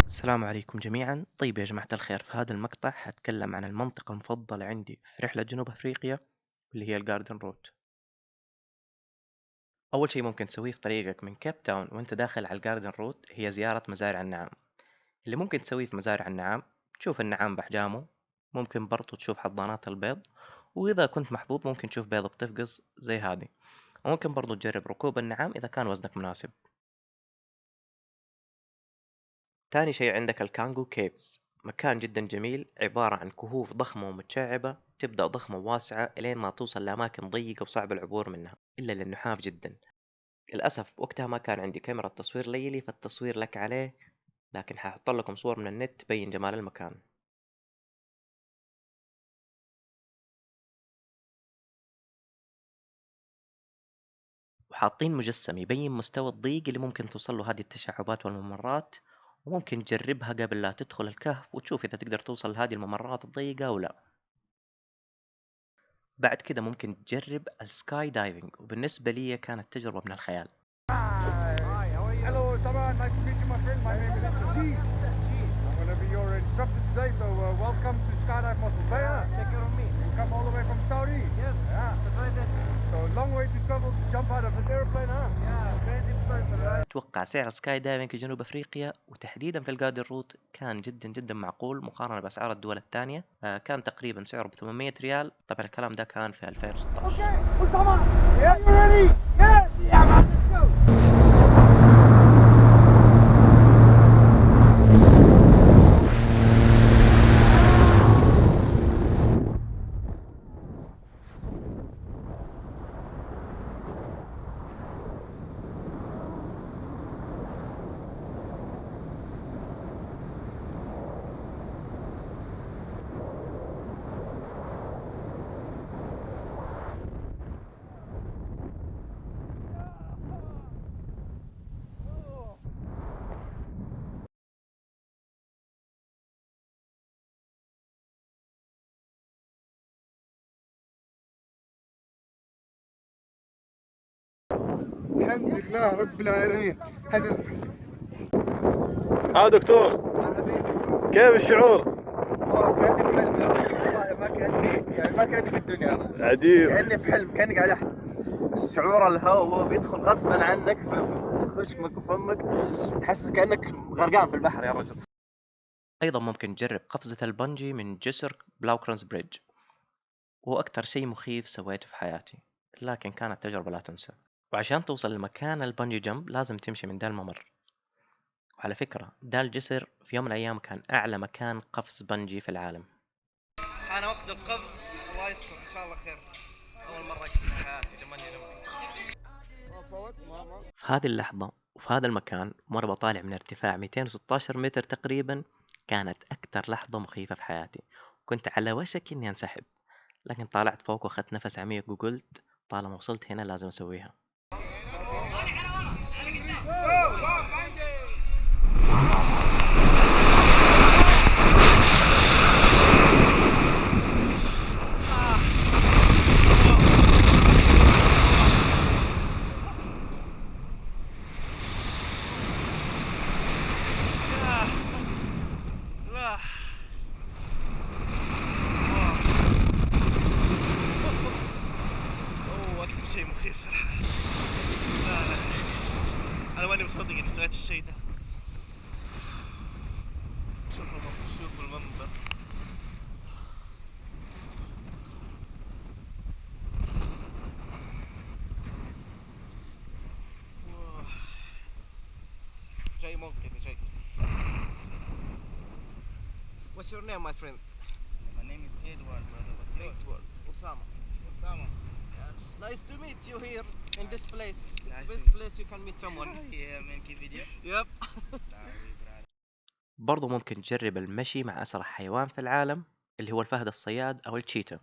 السلام عليكم جميعا. طيب يا جماعة الخير، في هذا المقطع حتكلم عن المنطقة المفضلة عندي في رحلة جنوب أفريقيا، اللي هي الجاردن روت. أول شيء ممكن تسويه في طريقك من كيب تاون وانت داخل على الجاردن روت هي زيارة مزارع النعام. اللي ممكن تسويه في مزارع النعام تشوف النعام بأحجامه، ممكن برضو تشوف حضانات البيض، وإذا كنت محظوظ ممكن تشوف بيضة بتفقس زي هذه، وممكن برضو تجرب ركوب النعام إذا كان وزنك مناسب. تاني شيء عندك الكانجو كيفز، مكان جدا جميل عبارة عن كهوف ضخمة ومتشعبة، تبدأ ضخمة وواسعة إلين ما توصل لأماكن ضيقة وصعب العبور منها إلا للنحاف جدا. للأسف وقتها ما كان عندي كاميرا تصوير ليلي فالتصوير لك عليه، لكن حاحط لكم صور من النت تبين جمال المكان. وحاطين مجسم يبين مستوى الضيق اللي ممكن توصل له هذه التشعبات والممرات، وممكن تجربها قبل لا تدخل الكهف وتشوف إذا تقدر توصل لهذه الممرات الضيقة أو لا. بعد كده ممكن تجرب السكاي دايفنج، وبالنسبة لي كانت تجربة من الخيال. Hello, Saman. Nice to meet you, my friend. My name is Aziz. I'm going to be your instructor today, so welcome to Skydive Mossel Bay. Take care of me. You come all the way from Saudi? Yes. Yeah. To try this. So long way to travel to jump out of this airplane, huh? Yeah, crazy person, right? أتوقع سعر السكاي دايفنج في جنوب أفريقيا وتحديدا في الجادر روت كان جدا جدا معقول مقارنة بأسعار الدول الثانية. كان تقريبا سعره ب 800 ريال. طبعا الكلام ده كان في 2016. Okay, Osama. Yeah, you ready? Yes. Yeah, man. Let's go. الحمد لله رب العالمين. حسس دكتور، كيف الشعور؟ كأني في حلم، والله ما كأني يعني ما كأني في الدنيا، عجيب. كأني في حلم، كأنك على شعور الهواء وهو بيدخل غصبا عنك في خشمك وفمك، حس كأنك غرقان في البحر يا رجل. أيضا ممكن تجرب قفزة البنجي من جسر بلاوكرونز بريدج، وأكثر شيء مخيف سويته في حياتي، لكن كانت تجربة لا تنسى. وعشان توصل لمكان البنجي جمب لازم تمشي من ده الممر. وعلى فكرة ده الجسر في يوم من الأيام كان أعلى مكان قفز بنجي في العالم. أنا وقت القفز الله يستر إن شاء الله خير. أول مرة أشوف في حياتي جمالي نومي. في هذه اللحظة وفي هذا المكان وأنا بطالع من ارتفاع 216 متر تقريبا، كانت أكثر لحظة مخيفة في حياتي. كنت على وشك إني أنسحب، لكن طالعت فوق وأخذت نفس عميق وقلت طالما وصلت هنا لازم أسويها. لا. أوه أكثر شيء مخيف صراحة. لا أنا ماني مصدق إني سويت الشيء ده. شوف المنظر. جاي ممكن جاي. What's your name, my friend? My name is Edward, brother. What's yours? Edward. Osama. Osama. Yes, nice to meet you here in this place. It's Nice the to best place you can meet someone. Yeah, man, keep video. Yep. برضو ممكن تجرب المشي مع أسرع حيوان في العالم، اللي هو الفهد الصياد أو التشيتا.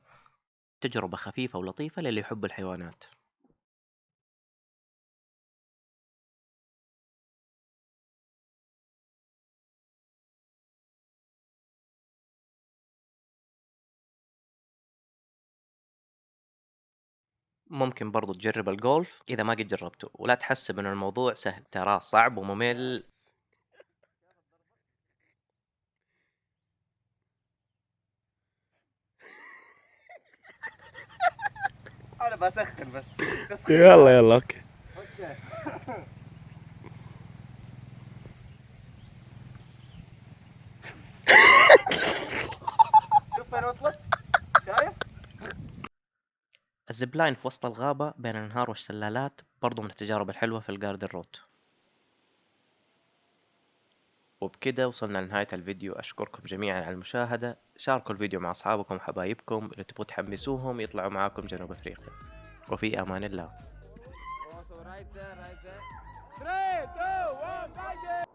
تجربة خفيفة ولطيفة للي يحب الحيوانات. ممكن برضو تجرب الجولف إذا ما قد جربته، ولا تحسب إن الموضوع سهل، تراه صعب وممل. انا بسخن بس. يلا يلا اوكي. شوف فين وصلت، شايف؟ الزبلاين في وسط الغابة بين الأنهار والشلالات برضو من التجارب الحلوة في الجاردن روت. وبكده وصلنا لنهاية الفيديو، أشكركم جميعا على المشاهدة. شاركوا الفيديو مع أصحابكم وحبايبكم اللي تبغوا تحمسوهم يطلعوا معاكم جنوب أفريقيا. وفي أمان الله. Also right there, right there. 3, 2, 1,